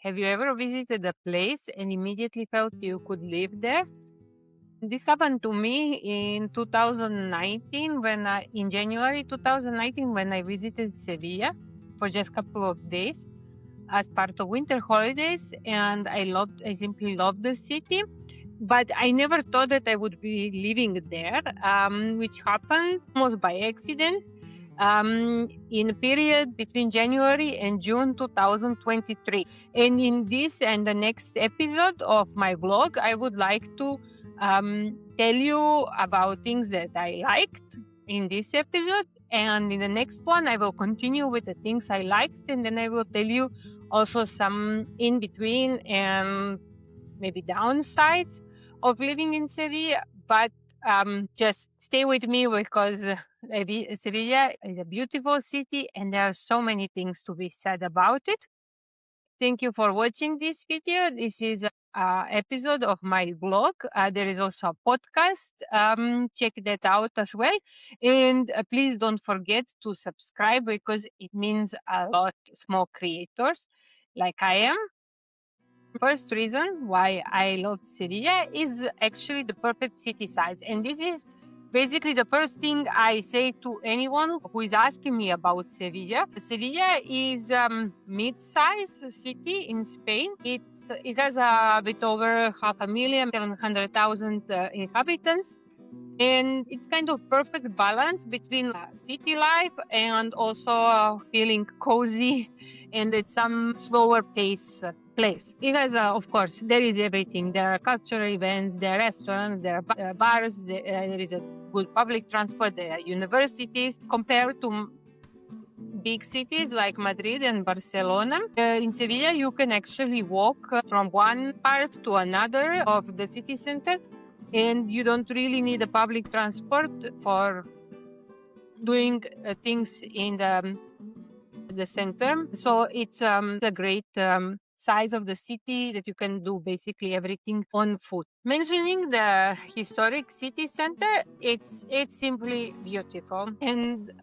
Have you ever visited a place and immediately felt you could live there? This happened to me in 2019 in January 2019 when I visited Sevilla for just a couple of days as part of winter holidays, and I simply loved the city. But I never thought that I would be living there, which happened almost by accident in a period between January and June 2023. And in this and the next episode of my vlog, I would like to tell you about things that I liked in this episode. And in the next one, I will continue with the things I liked, and then I will tell you also some in between and maybe downsides of living in Sevilla. But just stay with me because Sevilla is a beautiful city and there are so many things to be said about it. Thank you for watching this video. This is an episode of my blog. There is also a podcast. Check that out as well. And please don't forget to subscribe because it means a lot to small creators like I am. First reason why I loved Sevilla is actually the perfect city size. And this is basically the first thing I say to anyone who is asking me about Sevilla. Sevilla is a mid-sized city in Spain. It has a bit over 500,000, 700,000 inhabitants. And it's kind of perfect balance between city life and also feeling cozy and it's some slower pace place. It has, of course, there is everything. There are cultural events, there are restaurants, there are bars, there is a good public transport, there are universities. Compared to big cities like Madrid and Barcelona, in Sevilla you can actually walk from one part to another of the city center. And you don't really need a public transport for doing things in the center. So it's a great size of the city that you can do basically everything on foot. Mentioning the historic city center, it's simply beautiful. And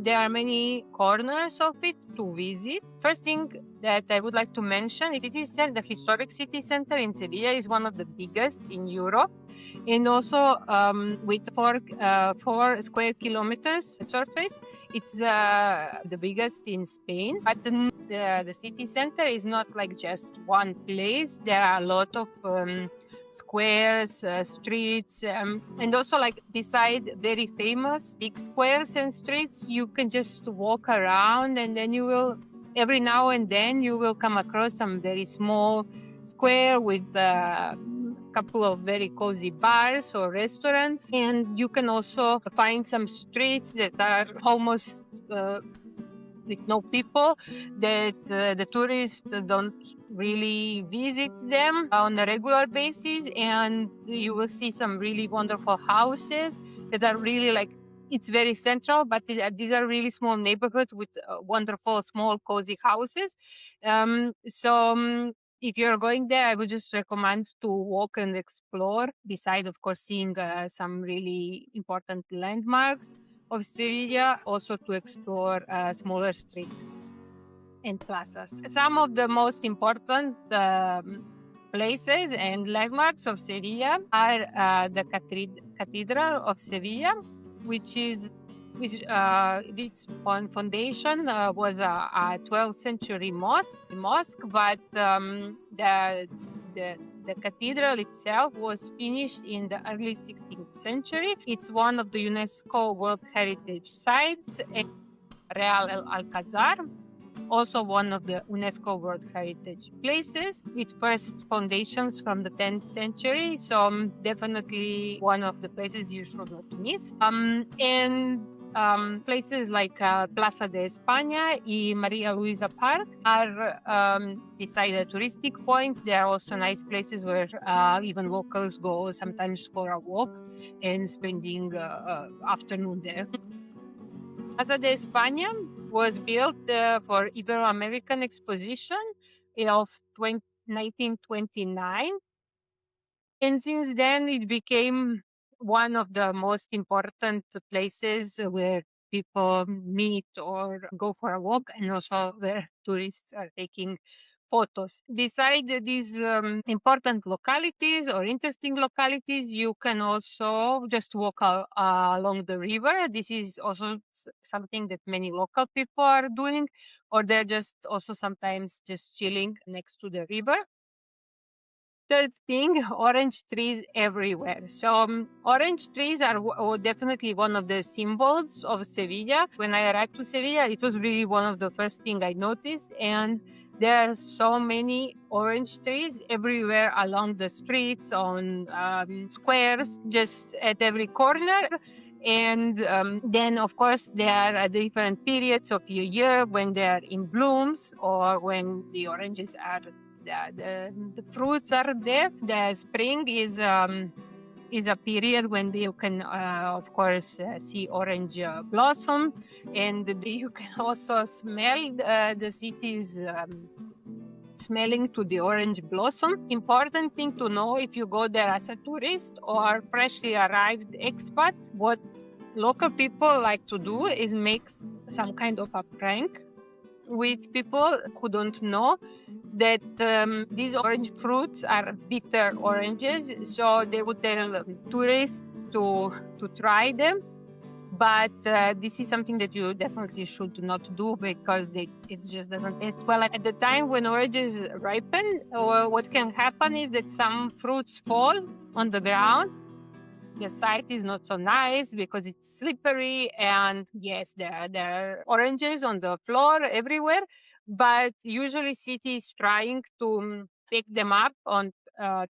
there are many corners of it to visit. First thing that I would like to mention is the historic city center in Sevilla is one of the biggest in Europe. And also with 4 square kilometers surface, it's the biggest in Spain. But the city center is not like just one place. There are a lot of squares, streets, and also like beside very famous big squares and streets, you can just walk around and then you will, every now and then you will come across some very small square with couple of very cozy bars or restaurants, and you can also find some streets that are almost with no people, that the tourists don't really visit them on a regular basis, and you will see some really wonderful houses that are really like, it's very central, but these are really small neighborhoods with wonderful small cozy houses. If you're going there, I would just recommend to walk and explore, beside, of course, seeing some really important landmarks of Sevilla, also to explore smaller streets and plazas. Some of the most important places and landmarks of Sevilla are the Cathedral of Sevilla, which its foundation was a 12th century mosque, but the cathedral itself was finished in the early 16th century. It's one of the UNESCO World Heritage Sites, and Real Alcazar, also one of the UNESCO World Heritage Places, with first foundations from the 10th century. So definitely one of the places you should not miss. Places like Plaza de España and Maria Luisa Park are beside the touristic points. There are also nice places where even locals go sometimes for a walk and spending afternoon there. Plaza de España was built for Ibero-American Exposition of 1929. And since then, it became one of the most important places where people meet or go for a walk, and also where tourists are taking photos. Beside these important localities or interesting localities, you can also just walk along the river. This is also something that many local people are doing, or they're just also sometimes just chilling next to the river. Third thing, orange trees everywhere. So orange trees are definitely one of the symbols of Sevilla. When I arrived to Sevilla, it was really one of the first things I noticed. And there are so many orange trees everywhere along the streets, on squares, just at every corner. And then, of course, there are different periods of the year when they are in blooms or when the oranges are the fruits are there. The spring is a period when you can, of course, see orange blossom, and you can also smell the cities smelling to the orange blossom. Important thing to know if you go there as a tourist or freshly arrived expat, what local people like to do is make some kind of a prank with people who don't know that these orange fruits are bitter oranges. So they would tell tourists to try them. But this is something that you definitely should not do because it just doesn't taste well. At the time when oranges ripen, what can happen is that some fruits fall on the ground. The site is not so nice because it's slippery, and yes, there are oranges on the floor everywhere. But usually city is trying to pick them up on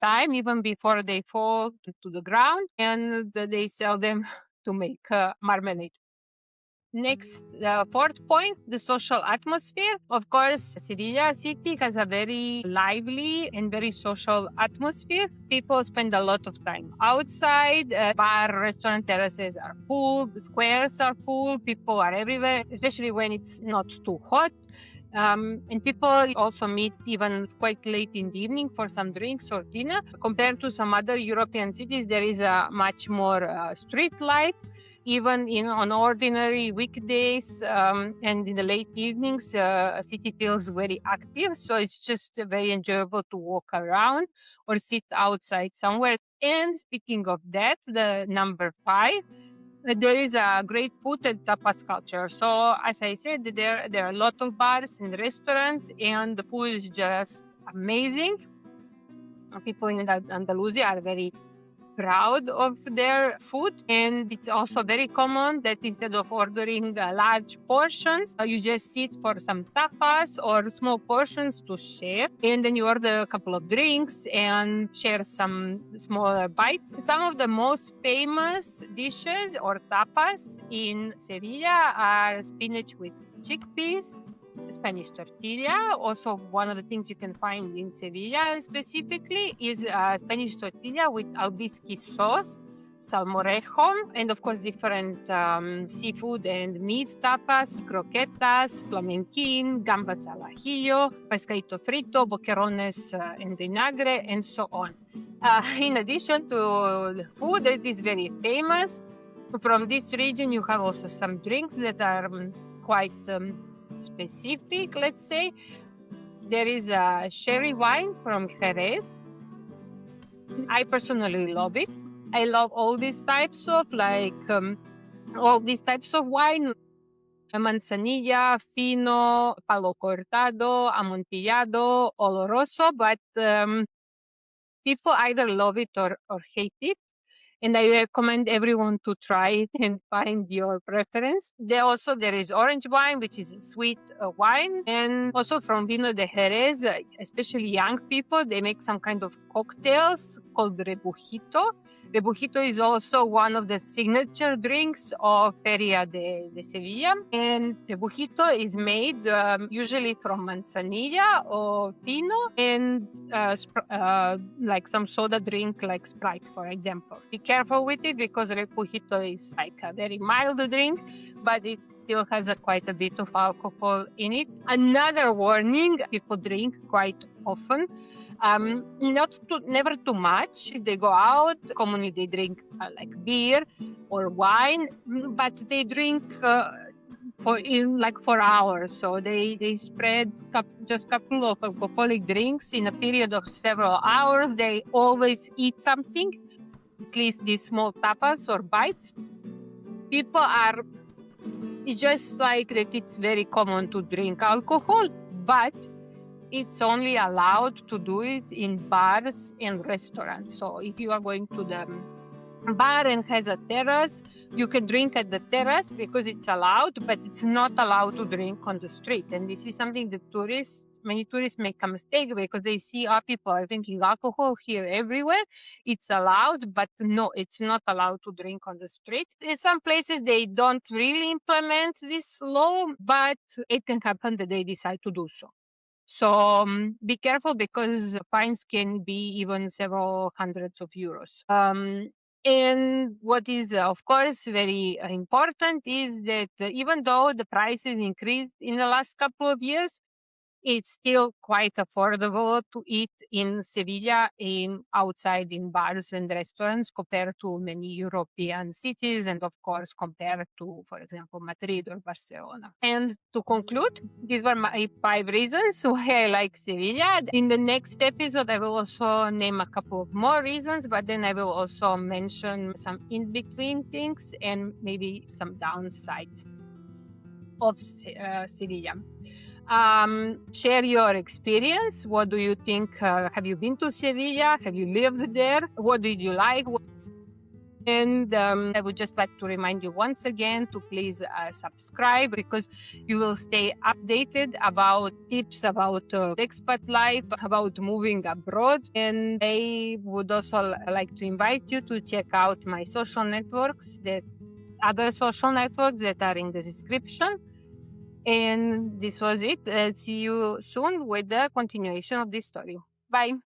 time, even before they fall to the ground, and they sell them to make marmalade. Next, fourth point, the social atmosphere. Of course, Sevilla city has a very lively and very social atmosphere. People spend a lot of time outside. Bar, restaurant terraces are full. The squares are full. People are everywhere, especially when it's not too hot. And people also meet even quite late in the evening for some drinks or dinner. Compared to some other European cities, there is a much more street life. Even on ordinary weekdays and in the late evenings, a city feels very active. So it's just very enjoyable to walk around or sit outside somewhere. And speaking of that, the number 5, there is a great food and tapas culture. So as I said, there are a lot of bars and restaurants, and the food is just amazing. People in Andalusia are very proud of their food, and it's also very common that instead of ordering large portions, you just sit for some tapas or small portions to share, and then you order a couple of drinks and share some smaller bites. Some of the most famous dishes or tapas in Sevilla are spinach with chickpeas, Spanish tortilla. Also, one of the things you can find in Sevilla specifically is Spanish tortilla with albisque sauce, salmorejo, and of course different seafood and meat tapas, croquetas, flamenquín, gambas al ajillo, pescadito frito, boquerones en vinagre, and so on. In addition to the food that is very famous, from this region you have also some drinks that are quite specific, let's say. There is a sherry wine from Jerez. I personally love it. I love all these types of wine, manzanilla, fino, palo cortado, amontillado, oloroso, but people either love it or hate it. And I recommend everyone to try it and find your preference. There is orange wine, which is a sweet wine. And also from Vino de Jerez, especially young people, they make some kind of cocktails called rebujito. Rebujito is also one of the signature drinks of Feria de Sevilla. And rebujito is made usually from manzanilla or fino and like some soda drink like Sprite, for example. Be careful with it because rebujito is like a very mild drink, but it still has quite a bit of alcohol in it. Another warning, people drink quite often. Never too much. If they go out, commonly they drink like beer or wine, but they drink for hours. So they spread just couple of alcoholic drinks in a period of several hours. They always eat something, at least these small tapas or bites. People are, it's just like that it's very common to drink alcohol, but it's only allowed to do it in bars and restaurants. So if you are going to the bar and has a terrace, you can drink at the terrace because it's allowed, but it's not allowed to drink on the street. And this is something that many tourists make a mistake because they see people are drinking alcohol here everywhere. It's allowed, but no, it's not allowed to drink on the street. In some places, they don't really implement this law, but it can happen that they decide to do so. So be careful because fines can be even several hundreds of euros. And what is, of course, very important is that even though the prices increased in the last couple of years, it's still quite affordable to eat in Sevilla outside in bars and restaurants compared to many European cities, and of course compared to, for example, Madrid or Barcelona. And to conclude, these were my 5 reasons why I like Sevilla. In the next episode, I will also name a couple of more reasons, but then I will also mention some in-between things and maybe some downsides of Sevilla. Share your experience. What do you think? Have you been to Sevilla? Have you lived there? What did you like? And I would just like to remind you once again to please subscribe, because you will stay updated about tips about expat life, about moving abroad. And I would also like to invite you to check out my social networks, other social networks that are in the description. And this was it. See you soon with the continuation of this story. Bye.